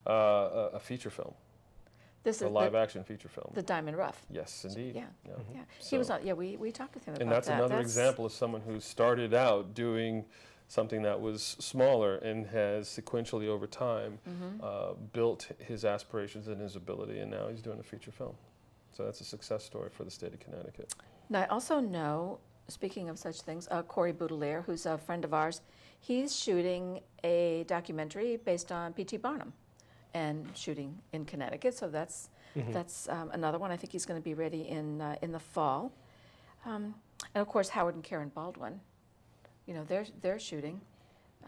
A feature film. This A is live-action feature film. the Diamond Rough. Yes, indeed. Yeah, Yeah. yeah. So, He was on. Yeah, we talked with him about that. and that's another example of someone who started out doing something that was smaller and has sequentially over time built his aspirations and his ability, and now he's doing a feature film. So that's a success story for the state of Connecticut. Now, I also know, speaking of such things, Corey Boudelaire, who's a friend of ours, he's shooting a documentary based on P.T. Barnum and shooting in Connecticut. So that's another one. I think he's going to be ready in the fall. And of course, Howard and Karen Baldwin, you know, they're shooting.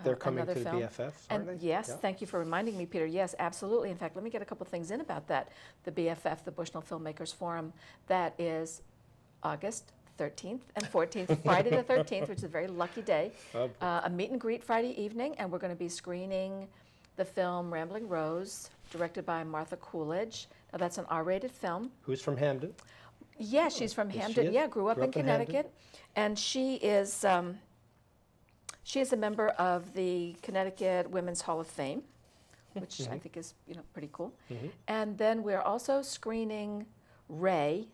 They're coming to the film. BFFs, and aren't they? yes, Yeah. thank you for reminding me, Peter. Yes, absolutely. In fact, let me get a couple things in about that. The BFF, the Bushnell Filmmakers Forum, that is August 13th and 14th, Friday the 13th, which is a very lucky day. A meet and greet Friday evening, and we're going to be screening the film Rambling Rose, directed by Martha Coolidge. Now, that's an R-rated film. Who's from Hamden? Yeah, she's from Hamden. She Yeah, grew up in Connecticut. And she is a member of the Connecticut Women's Hall of Fame, which I think is, you know, pretty cool. And then we're also screening Ray.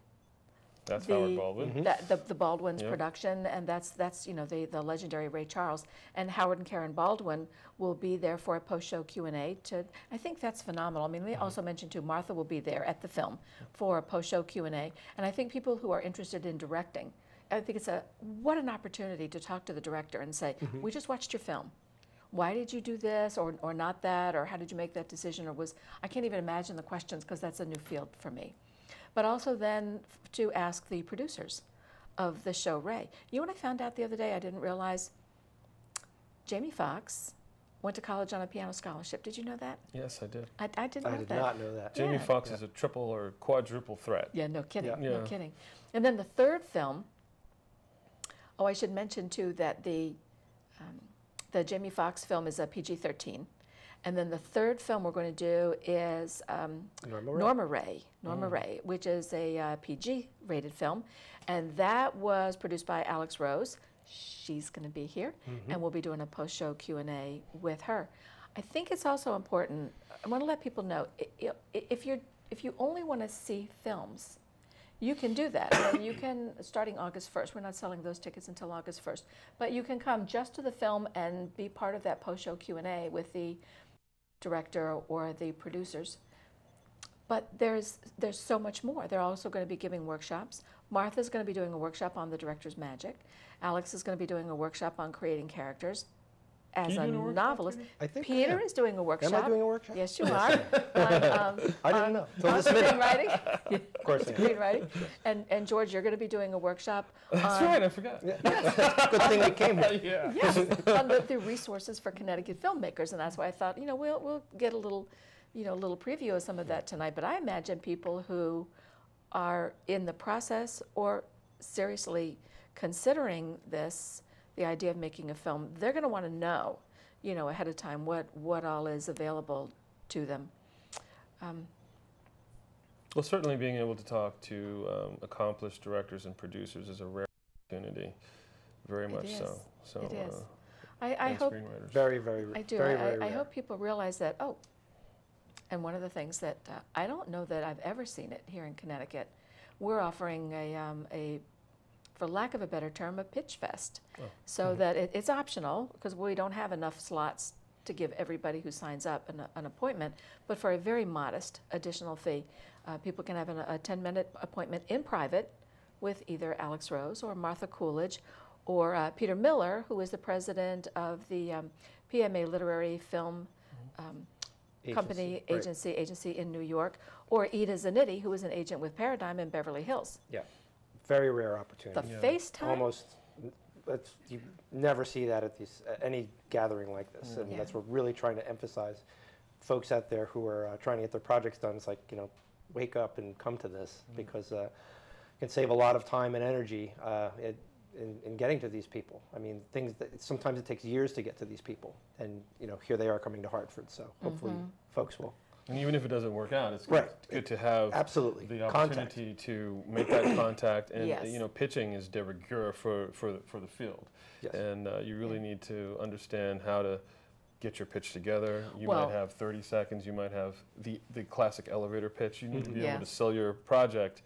That's Howard Baldwin. The Baldwin's production, and that's you know, the legendary Ray Charles. And Howard and Karen Baldwin will be there for a post-show Q&A. I think that's phenomenal. I mean, we also mentioned too, Martha will be there at the film for a post-show Q&A. And I think people who are interested in directing, I think what an opportunity to talk to the director and say, we just watched your film. Why did you do this or not that, or how did you make that decision, or I can't even imagine the questions because that's a new field for me. But also then to ask the producers of the show, Ray. You know what I found out the other day? I didn't realize Jamie Foxx went to college on a piano scholarship. Did you know that? Yes, I did. I didn't know that. I did not know that. Jamie Foxx is a triple or quadruple threat. Yeah, no kidding, Yeah. no kidding. And then the third film, I should mention too that the Jamie Foxx film is a PG-13. And then the third film we're going to do is Norma Ray, which is a PG-rated film. And that was produced by Alex Rose. She's going to be here, and we'll be doing a post-show Q&A with her. I think it's also important, I want to let people know, if you only want to see films, you can do that. And you can, starting August 1st, we're not selling those tickets until August 1st, but you can come just to the film and be part of that post-show Q&A with the director or the producers. But there's so much more. They're also going to be giving workshops. Martha's going to be doing a workshop on the director's magic. Alex is going to be doing a workshop on creating characters as a novelist. I think Peter is doing a workshop. Am I doing a workshop? Yes, you are. I didn't know. On screenwriting. Of course I am. Screenwriting. And George, you're going to be doing a workshop That's right, I forgot. Good thing we came here. Yes, on the resources for Connecticut filmmakers, and that's why I thought, you know, we'll get a little preview of some of that tonight. But I imagine people who are in the process or seriously considering the idea of making a film, they're going to want to know, you know, ahead of time what all is available to them. Well, certainly being able to talk to accomplished directors and producers is a rare opportunity, very much so. So it is. I hope very, very. I do. I hope people realize that. Oh, and one of the things that I don't know that I've ever seen it here in Connecticut, we're offering a for lack of a better term, a pitch fest, so that it's optional because we don't have enough slots to give everybody who signs up an appointment, but for a very modest additional fee, people can have a 10-minute appointment in private with either Alex Rose or Martha Coolidge or Peter Miller, who is the president of the PMA Literary Film Agency in New York, or Ida Zanetti, who is an agent with Paradigm in Beverly Hills. Yeah, very rare opportunity. The FaceTime? Almost, you never see that at any gathering like this, and that's what we're really trying to emphasize. Folks out there who are trying to get their projects done, it's like, you know, wake up and come to this, because it can save a lot of time and energy in getting to these people. I mean, things that sometimes it takes years to get to these people, and you know, here they are coming to Hartford. So hopefully, folks will. And even if it doesn't work out, it's good to have the opportunity to make that contact. And you know, pitching is de rigueur for the field. Yes. And you really need to understand how to get your pitch together. You Well- might have 30 seconds. You might have the classic elevator pitch. You need to be Yeah. able to sell your project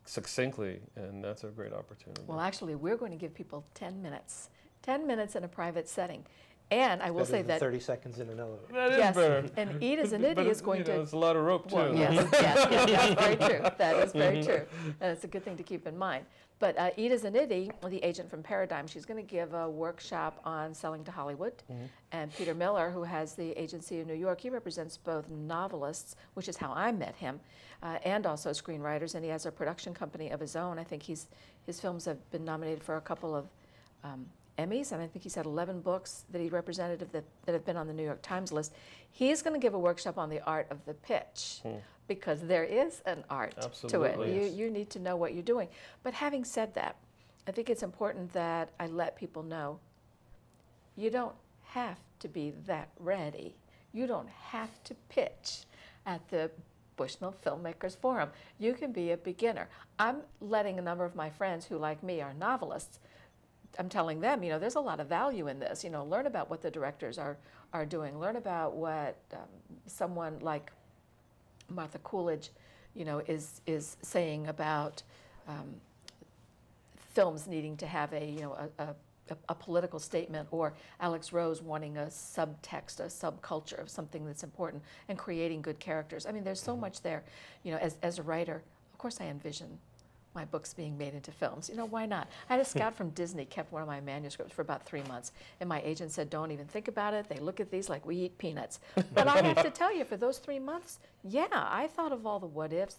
succinctly, and that's a great opportunity. Well, actually, we're going to give people 10 minutes. 10 minutes in a private setting. And I will Better say than that, 30 seconds in an elevator. that is yes, better. and Eat as an But Idiot is going you know, to... it's a lot of rope, too. Well, yes, that's very true. That is very true. And it's a good thing to keep in mind. But Eat as an Idiot, the agent from Paradigm, she's going to give a workshop on selling to Hollywood. And Peter Miller, who has the agency in New York, he represents both novelists, which is how I met him, and also screenwriters. And he has a production company of his own. I think his films have been nominated for a couple of Emmys, and I think he's had 11 books that he represented that have been on the New York Times list. He's going to give a workshop on the art of the pitch, because there is an art to Absolutely. it. You need to know what you're doing. But having said that, I think it's important that I let people know you don't have to be that ready. You don't have to pitch at the Bushnell Filmmakers Forum. You can be a beginner. I'm letting a number of my friends who, like me, are novelists, I'm telling them, there's a lot of value in this. Learn about what the directors are doing. Learn about what someone like Martha Coolidge, is saying about films needing to have a political statement, or Alex Rose wanting a subtext, a subculture of something that's important, and creating good characters. I mean, there's so much there. As a writer, of course, I envision my books being made into films. Why not? I had a scout from Disney kept one of my manuscripts for about 3 months, and my agent said, don't even think about it. They look at these like we eat peanuts. But I have to tell you, for those 3 months, yeah, I thought of all the what ifs.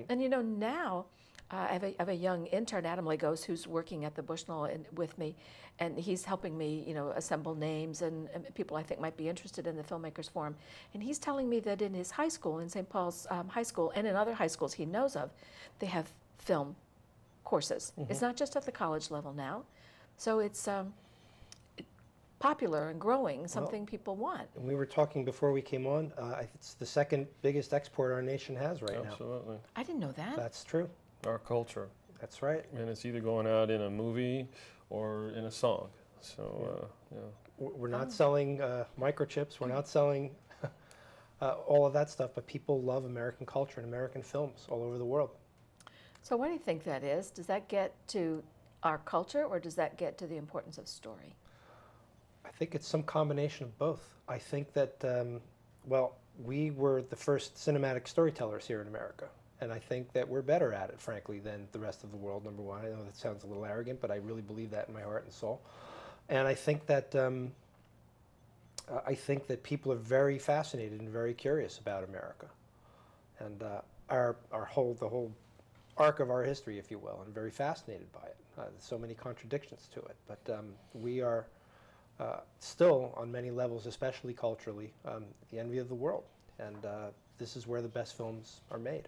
And now I have a young intern, Adam Lagos, who's working at the Bushnell with me, and he's helping me, assemble names and people I think might be interested in the Filmmakers Forum. And he's telling me that in his high school, in St. Paul's High School, and in other high schools he knows of, they have film courses. It's not just at the college level now. So it's popular and growing, something people want. And we were talking before we came on, it's the second biggest export our nation has right now. Absolutely. I didn't know that. That's true. Our culture. That's right. And it's either going out in a movie or in a song. So, We're not selling microchips. We're not selling all of that stuff, but people love American culture and American films all over the world. So what do you think that is? Does that get to our culture, or does that get to the importance of story? I think it's some combination of both. I think that, we were the first cinematic storytellers here in America. And I think that we're better at it, frankly, than the rest of the world, number one. I know that sounds a little arrogant, but I really believe that in my heart and soul. And I think that people are very fascinated and very curious about America. And the whole arc of our history, if you will, and very fascinated by it. There's so many contradictions to it. But we are still, on many levels, especially culturally, the envy of the world. And this is where the best films are made.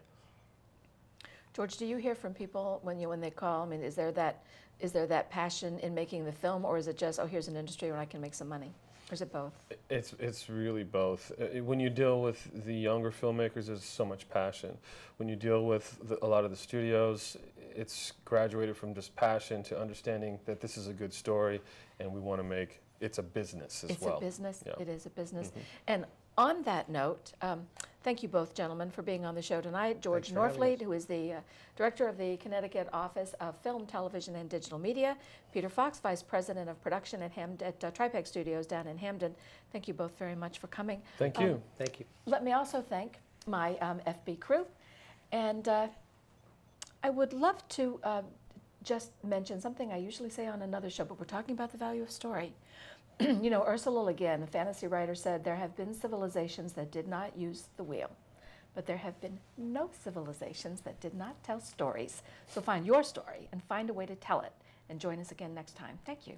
George, do you hear from people when they call? I mean, is there that passion in making the film, or is it just, oh, here's an industry where I can make some money? Or is it both? It's really both. When you deal with the younger filmmakers, there's so much passion. When you deal with a lot of the studios, it's graduated from just passion to understanding that this is a good story, and we want to make it's a business as well. It's a business. Yeah. It is a business. And on that note, thank you both, gentlemen, for being on the show tonight. George Norfleet, who is the director of the Connecticut Office of Film, Television, and Digital Media. Peter Fox, vice president of production at Tripeg Studios down in Hamden. Thank you both very much for coming. Thank you. Thank you. Let me also thank my FB crew. And I would love to just mention something I usually say on another show, but we're talking about the value of story. Ursula Le Guin, the fantasy writer, said there have been civilizations that did not use the wheel, but there have been no civilizations that did not tell stories. So find your story and find a way to tell it. And join us again next time. Thank you.